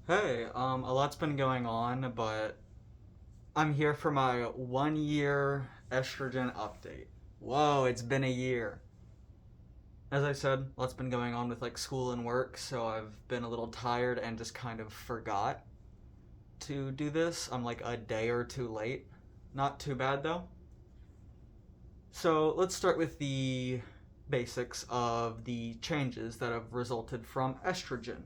Hey, a lot's been going on, but I'm here for my 1 year estrogen update. Whoa, it's been a year. As I said, lots been going on with like school and work, so I've been a little tired and just kind of forgot to do this. I'm like a day or two late. Not too bad though. So let's start with the basics of the changes that have resulted from estrogen.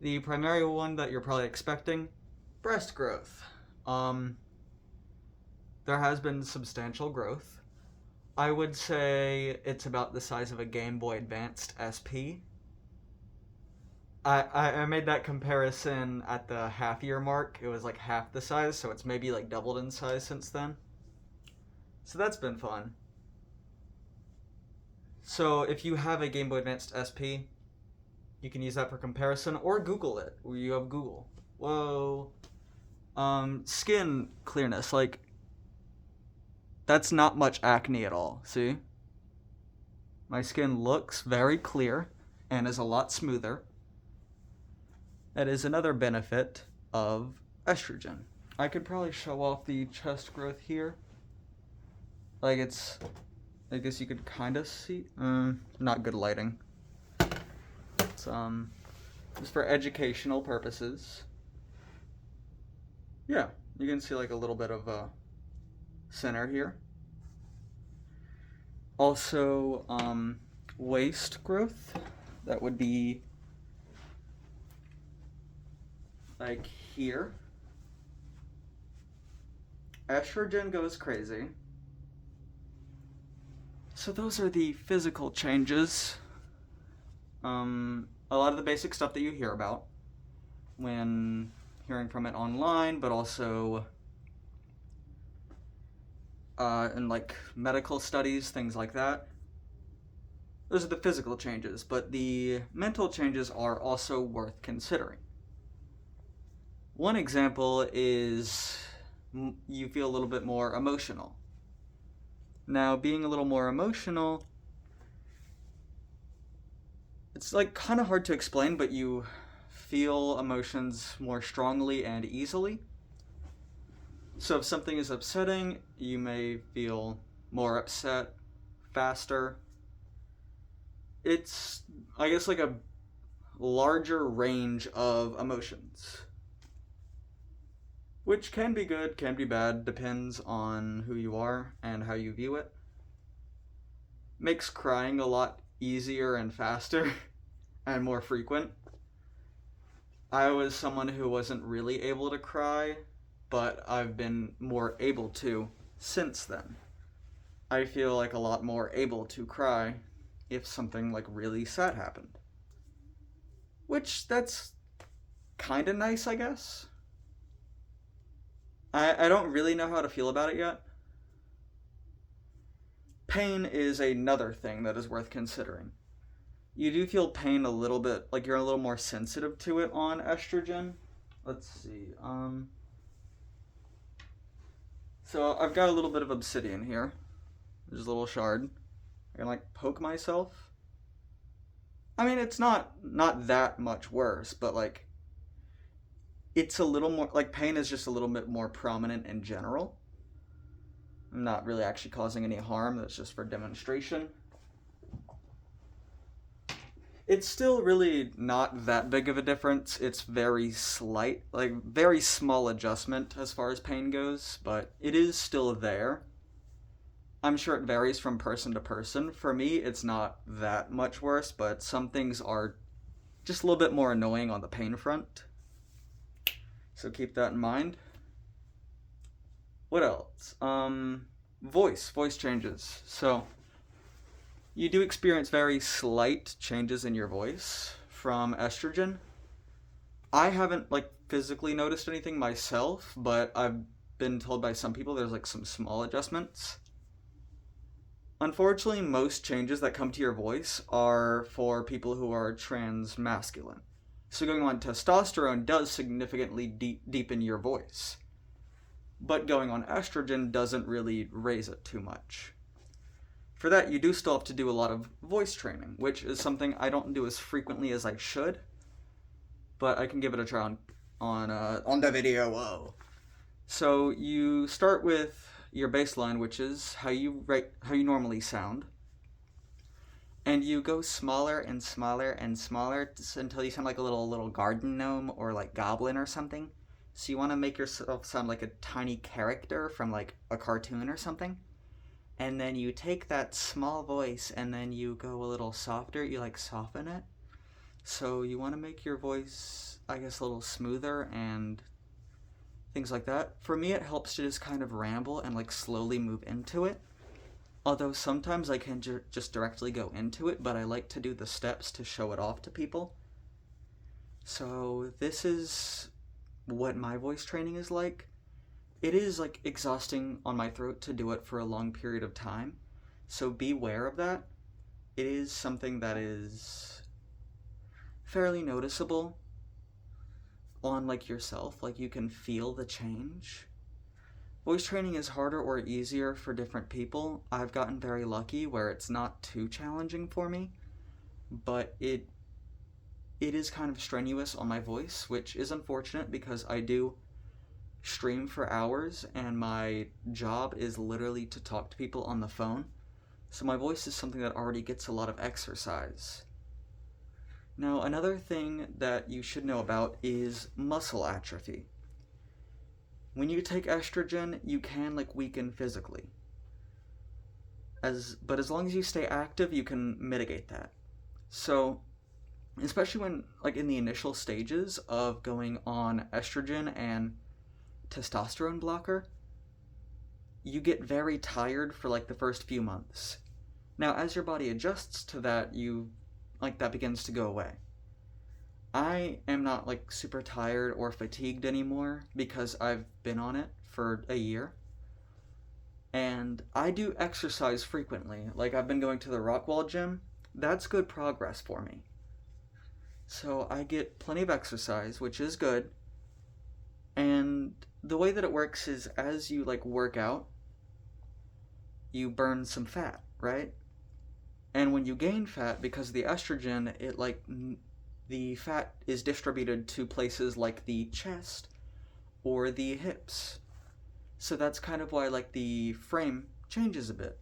The primary one that you're probably expecting, breast growth. Um, there has been substantial growth. I would say it's about the size of a Game Boy Advanced SP. I made that comparison at the half year mark. It was like half the size, so it's maybe like doubled in size since then. So that's been fun. So if you have a Game Boy Advanced SP, you can use that for comparison or Google it. You have Google. Whoa. Skin clearness. Like, that's not much acne at all. See? My skin looks very clear and is a lot smoother. That is another benefit of estrogen. I could probably show off the chest growth here. Like I guess you could kind of see. Not good lighting. It's just for educational purposes. Yeah, you can see like a little bit of center here. Also, waist growth. That would be like here. Estrogen goes crazy. So those are the physical changes. A lot of the basic stuff that you hear about when hearing from it online, but also in like medical studies, things like that. Those are the physical changes, but the mental changes are also worth considering. One example is you feel a little bit more emotional. Now, being a little more emotional, it's like kind of hard to explain, but you feel emotions more strongly and easily. So if something is upsetting, you may feel more upset faster. It's, I guess, like a larger range of emotions, which can be good, can be bad, depends on who you are and how you view it. Makes crying a lot easier and faster and more frequent. I was someone who wasn't really able to cry, but I've been more able to since then. I feel like a lot more able to cry if something like really sad happened. Which that's kind of nice, I guess. I don't really know how to feel about it yet. Pain is another thing that is worth considering. You do feel pain a little bit, like you're a little more sensitive to it on estrogen. Let's see. So I've got a little bit of obsidian here. There's a little shard. I can like poke myself. I mean, it's not that much worse, but like it's a little more like pain is just a little bit more prominent in general. I'm not really actually causing any harm. That's just for demonstration. It's still really not that big of a difference. It's very slight, like very small adjustment as far as pain goes, but it is still there. I'm sure it varies from person to person. For me, it's not that much worse, but some things are just a little bit more annoying on the pain front. So keep that in mind. What else? Voice changes. So you do experience very slight changes in your voice from estrogen. I haven't like physically noticed anything myself, but I've been told by some people there's like some small adjustments. Unfortunately, most changes that come to your voice are for people who are trans masculine. So going on testosterone does significantly deepen your voice. But going on estrogen doesn't really raise it too much. For that, you do still have to do a lot of voice training, which is something I don't do as frequently as I should. but I can give it a try on the video. Whoa. So you start with your baseline, which is how you normally sound, and you go smaller and smaller and smaller until you sound like a little garden gnome or like goblin or something. So you want to make yourself sound like a tiny character from like a cartoon or something. And then you take that small voice and then you go a little softer, you like soften it. So you want to make your voice, I guess, a little smoother and things like that. For me, it helps to just kind of ramble and like slowly move into it. Although sometimes I can just directly go into it, but I like to do the steps to show it off to people. So this is what my voice training is like. It is like exhausting on my throat to do it for a long period of time. So beware of that. It is something that is fairly noticeable on like yourself. Like you can feel the change. Voice training is harder or easier for different people. I've gotten very lucky where it's not too challenging for me, but it is kind of strenuous on my voice, which is unfortunate because I do stream for hours and my job is literally to talk to people on the phone. So my voice is something that already gets a lot of exercise. Now, another thing that you should know about is muscle atrophy. When you take estrogen, you can like weaken physically. But as long as you stay active, you can mitigate that. So, especially when like in the initial stages of going on estrogen and testosterone blocker, you get very tired for like the first few months. Now, as your body adjusts to that, that begins to go away. I am not like super tired or fatigued anymore because I've been on it for a year. And I do exercise frequently. Like I've been going to the Rockwall gym. That's good progress for me. So I get plenty of exercise, which is good. And the way that it works is as you like work out, you burn some fat, right? And when you gain fat, because of the estrogen, the fat is distributed to places like the chest or the hips. So that's kind of why like the frame changes a bit.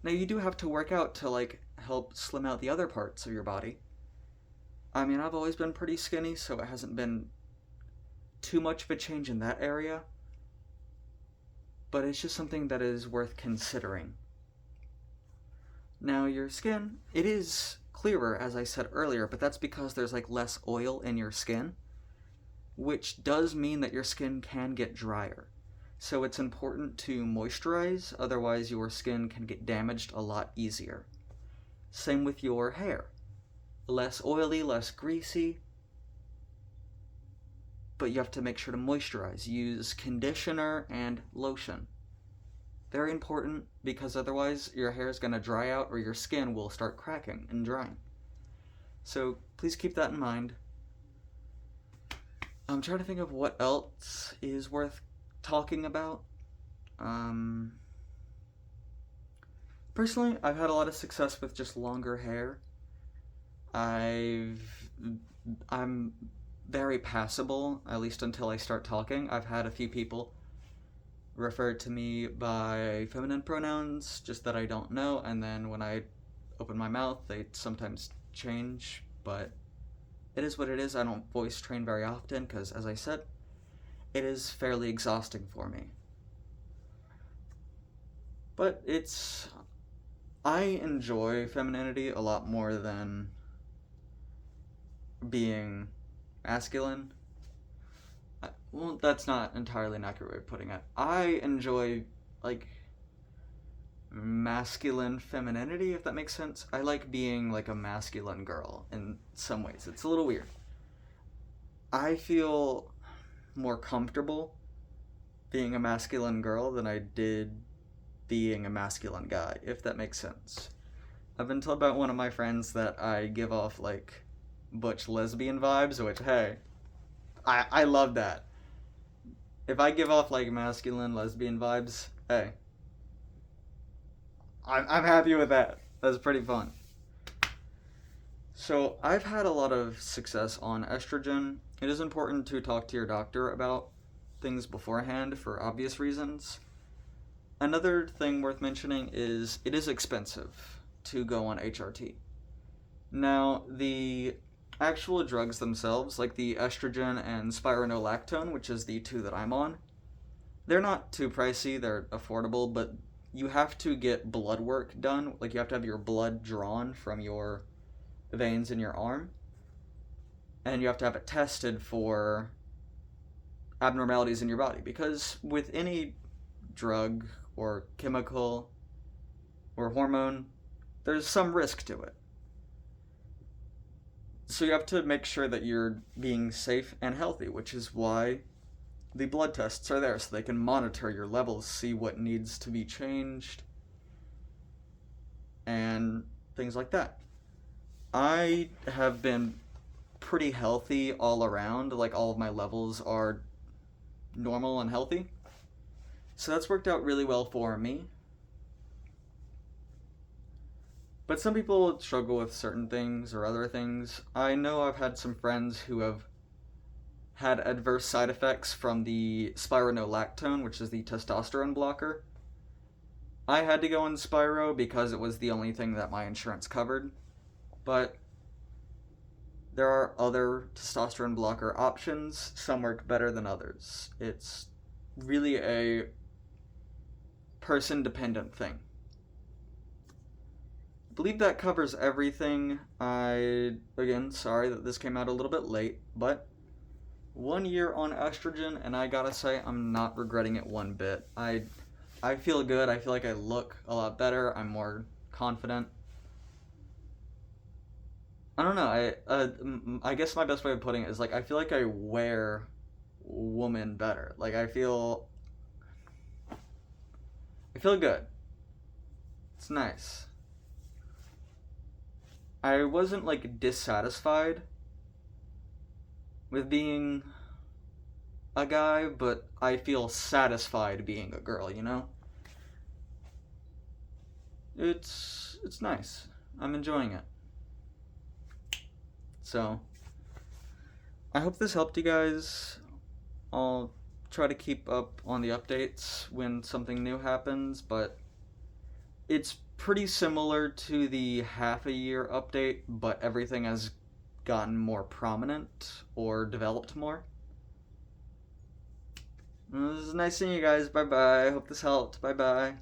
Now you do have to work out to like help slim out the other parts of your body. I mean, I've always been pretty skinny, so it hasn't been too much of a change in that area. But it's just something that is worth considering. Now your skin, it is clearer, as I said earlier, but that's because there's like less oil in your skin, which does mean that your skin can get drier. So it's important to moisturize, otherwise your skin can get damaged a lot easier. Same with your hair. Less oily, less greasy, but you have to make sure to moisturize. Use conditioner and lotion. Very important, because otherwise your hair is going to dry out or your skin will start cracking and drying. So please keep that in mind. I'm trying to think of what else is worth talking about. Personally, I've had a lot of success with just longer hair. I'm very passable, at least until I start talking. I've had a few people refer to me by feminine pronouns, just that I don't know, and then when I open my mouth, they sometimes change, but it is what it is. I don't voice train very often, because, as I said, it is fairly exhausting for me. But I enjoy femininity a lot more than being masculine. Well, that's not entirely an accurate way of putting it. I enjoy, like, masculine femininity, if that makes sense. I like being, like, a masculine girl in some ways. It's a little weird. I feel more comfortable being a masculine girl than I did being a masculine guy, if that makes sense. I've been told by one of my friends that I give off, like, butch lesbian vibes, which, hey, I love that. If I give off like masculine lesbian vibes, hey, I'm happy with that. That's pretty fun. So I've had a lot of success on estrogen. It is important to talk to your doctor about things beforehand for obvious reasons. Another thing worth mentioning is it is expensive to go on HRT. Now, the actual drugs themselves, like the estrogen and spironolactone, which is the two that I'm on, they're not too pricey, they're affordable, but you have to get blood work done. Like, you have to have your blood drawn from your veins in your arm, and you have to have it tested for abnormalities in your body. Because with any drug or chemical or hormone, there's some risk to it. So you have to make sure that you're being safe and healthy, which is why the blood tests are there, so they can monitor your levels, see what needs to be changed, and things like that. I have been pretty healthy all around. Like, all of my levels are normal and healthy. So that's worked out really well for me. But some people struggle with certain things or other things. I know I've had some friends who have had adverse side effects from the spironolactone, which is the testosterone blocker. I had to go on Spiro because it was the only thing that my insurance covered. But there are other testosterone blocker options. Some work better than others. It's really a person-dependent thing. I believe that covers everything. Again, sorry that this came out a little bit late, but 1 year on estrogen, and I gotta say, I'm not regretting it one bit. I feel good. I feel like I look a lot better. I'm more confident. I don't know. I guess my best way of putting it is, like, I feel like I wear woman better. Like, I feel good. It's nice. I wasn't, like, dissatisfied with being a guy, but I feel satisfied being a girl, you know? It's nice. I'm enjoying it. So, I hope this helped you guys. I'll try to keep up on the updates when something new happens, but it's pretty similar to the half a year update, but everything has gotten more prominent or developed more. It was nice seeing you guys. Bye bye. I hope this helped. Bye bye.